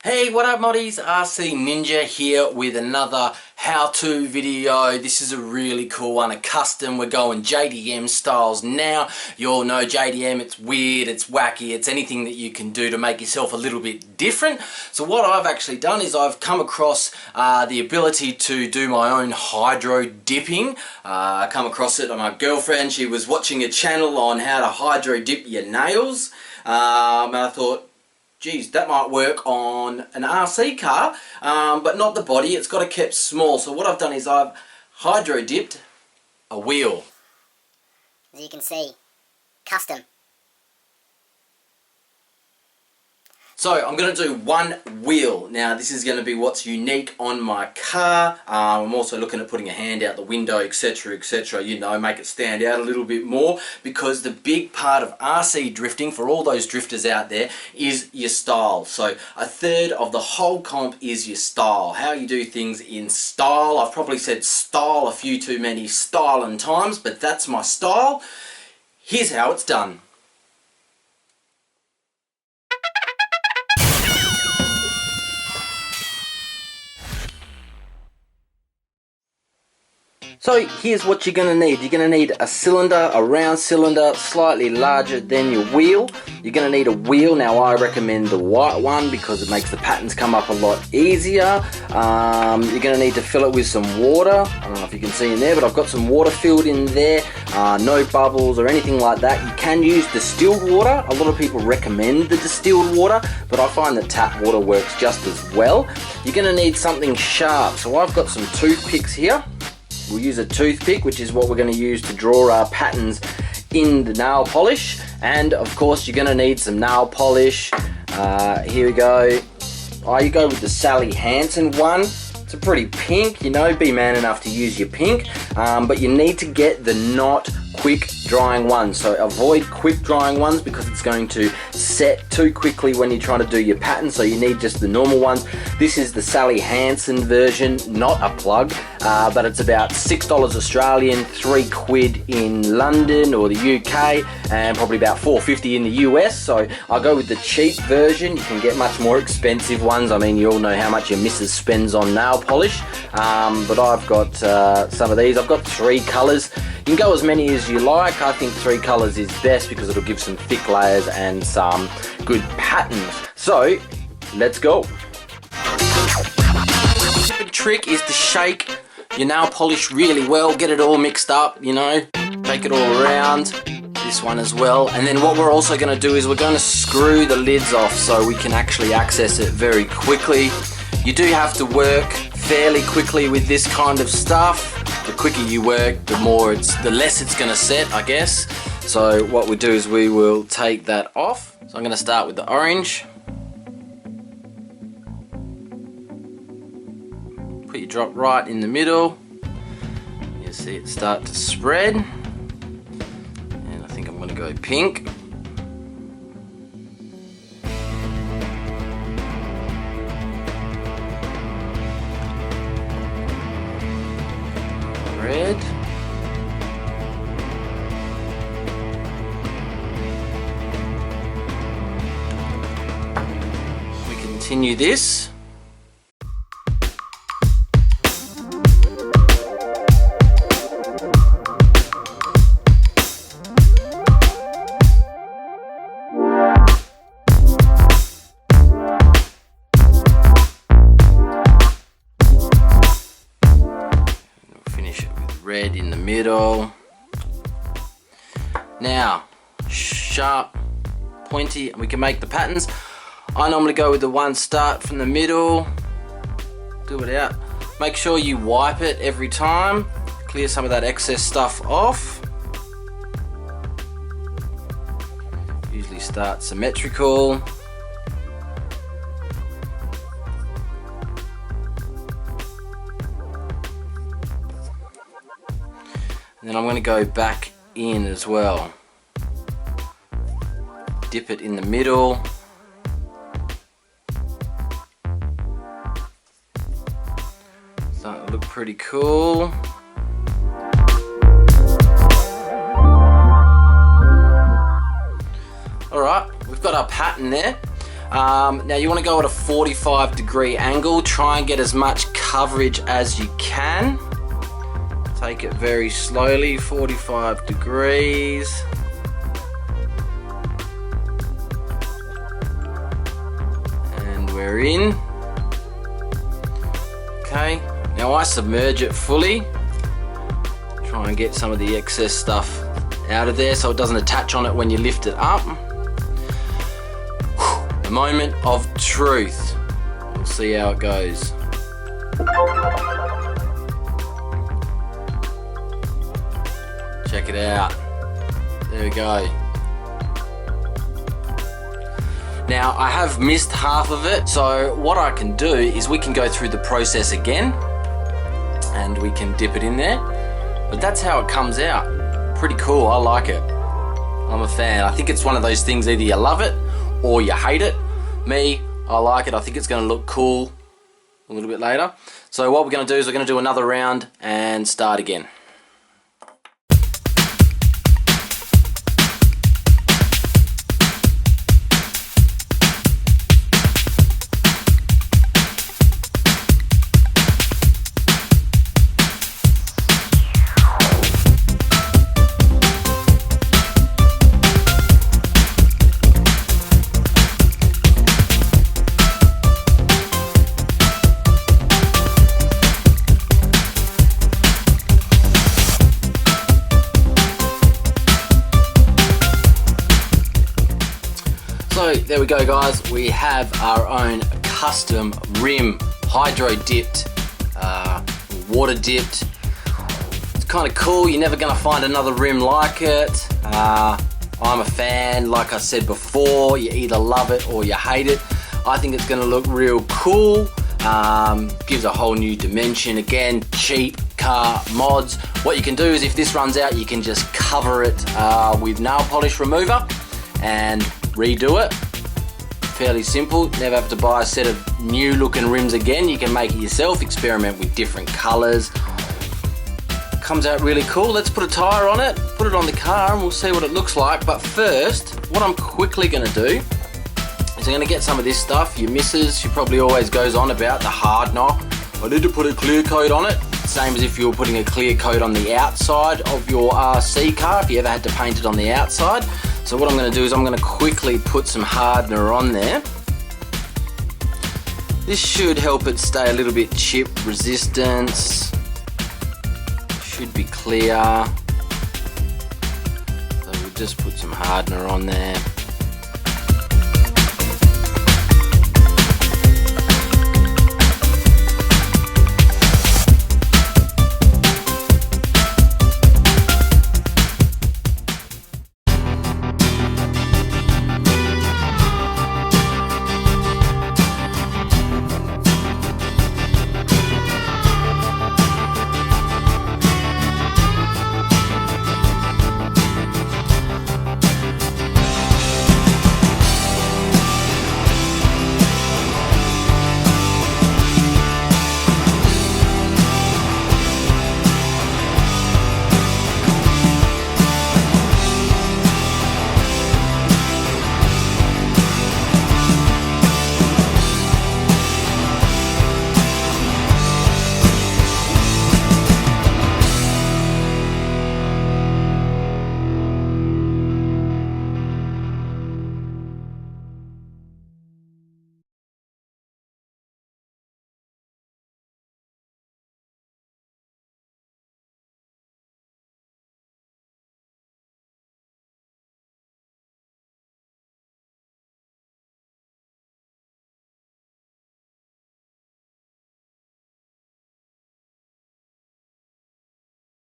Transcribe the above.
Hey, what up moddies? RC Ninja here with another how-to video. This is a really cool one, a custom. We're going JDM styles now. You all know JDM, it's weird, it's wacky, it's anything that you can do to make yourself a little bit different. So what I've actually done is I've come across the ability to do my own hydro dipping. I come across it on my girlfriend. She was watching a channel on how to hydro dip your nails. And I thought, geez, that might work on an RC car, but not the body. It's got to keep small. So what I've done is I've hydro dipped a wheel. As you can see, custom. So I'm going to do one wheel. Now this is going to be what's unique on my car. I'm also looking at putting a hand out the window, etc, etc, you know, make it stand out a little bit more, because the big part of RC drifting for all those drifters out there is your style. So a third of the whole comp is your style, how you do things in style. I've probably said style a few too many styling times, but that's my style. Here's how it's done. So here's what you're going to need. You're going to need a cylinder, a round cylinder, slightly larger than your wheel. You're going to need a wheel. Now I recommend the white one because it makes the patterns come up a lot easier. You're going to need to fill it with some water. I don't know if you can see in there, but I've got some water filled in there. No bubbles or anything like that. You can use distilled water. A lot of people recommend the distilled water, but I find that tap water works just as well. You're going to need something sharp. So I've got some toothpicks here. We'll use a toothpick, which is what we're going to use to draw our patterns in the nail polish. And of course you're going to need some nail polish. Here we go. You go with the Sally Hansen one. It's a pretty pink, you know, be man enough to use your pink. But you need to get the not quick drying ones. So avoid quick drying ones because it's going to set too quickly when you're trying to do your pattern. So you need just the normal ones. This is the Sally Hansen version, not a plug, but it's about $6 Australian, £3 in London or the UK, and probably about $4.50 in the US. So I'll go with the cheap version. You can get much more expensive ones. I mean, you all know how much your missus spends on nail polish, but I've got some of these. I've got 3 colours. You can go as many as you like. I think 3 colours is best because it'll give some thick layers and some good patterns. So let's go. The trick is to shake your nail polish really well, get it all mixed up, you know, take it all around, this one as well. And then what we're also going to do is we're going to screw the lids off so we can actually access it very quickly. You do have to work fairly quickly with this kind of stuff. The quicker you work, the less it's going to set, I guess. So what we do is we will take that off. So I'm going to start with the orange. Put your drop right in the middle. You'll see it start to spread. And I think I'm going to go pink. Red. We continue this. Red in the middle. Now, sharp, pointy, and we can make the patterns. I normally go with the one start from the middle, do it out. Make sure you wipe it every time, clear some of that excess stuff off. Usually start symmetrical. And then I'm going to go back in as well. Dip it in the middle. Starting to look pretty cool. Alright, we've got our pattern there. Now you want to go at a 45-degree angle. Try and get as much coverage as you can. Take it very slowly, 45 degrees. And we're in. Okay, now I submerge it fully. Try and get some of the excess stuff out of there so it doesn't attach on it when you lift it up. The moment of truth. We'll see how it goes. Check it out. There we go. Now I have missed half of it, so what I can do is we can go through the process again and we can dip it in there. But that's how it comes out. Pretty cool, I like it. I'm a fan. I think it's one of those things, either you love it or you hate it. Me, I like it. I think it's gonna look cool a little bit later. So what we're gonna do is we're gonna do another round and start again. So there we go, guys, we have our own custom rim, hydro dipped, water dipped. It's kind of cool. You're never going to find another rim like it. I'm a fan. Like I said before, you either love it or you hate it. I think it's going to look real cool. Gives a whole new dimension. Again, cheap car mods. What you can do is if this runs out, you can just cover it with nail polish remover and redo it. Fairly simple. Never have to buy a set of new looking rims again. You can make it yourself, experiment with different colors. Comes out really cool. Let's put a tire on it, put it on the car, and we'll see what it looks like. But first, what I'm quickly going to do is I'm going to get some of this stuff. Your missus, she probably always goes on about the hard knock. I need to put a clear coat on it. Same as if you were putting a clear coat on the outside of your RC car, if you ever had to paint it on the outside. So what I'm going to do is I'm going to quickly put some hardener on there. This should help it stay a little bit chip resistance. Should be clear. So we'll just put some hardener on there.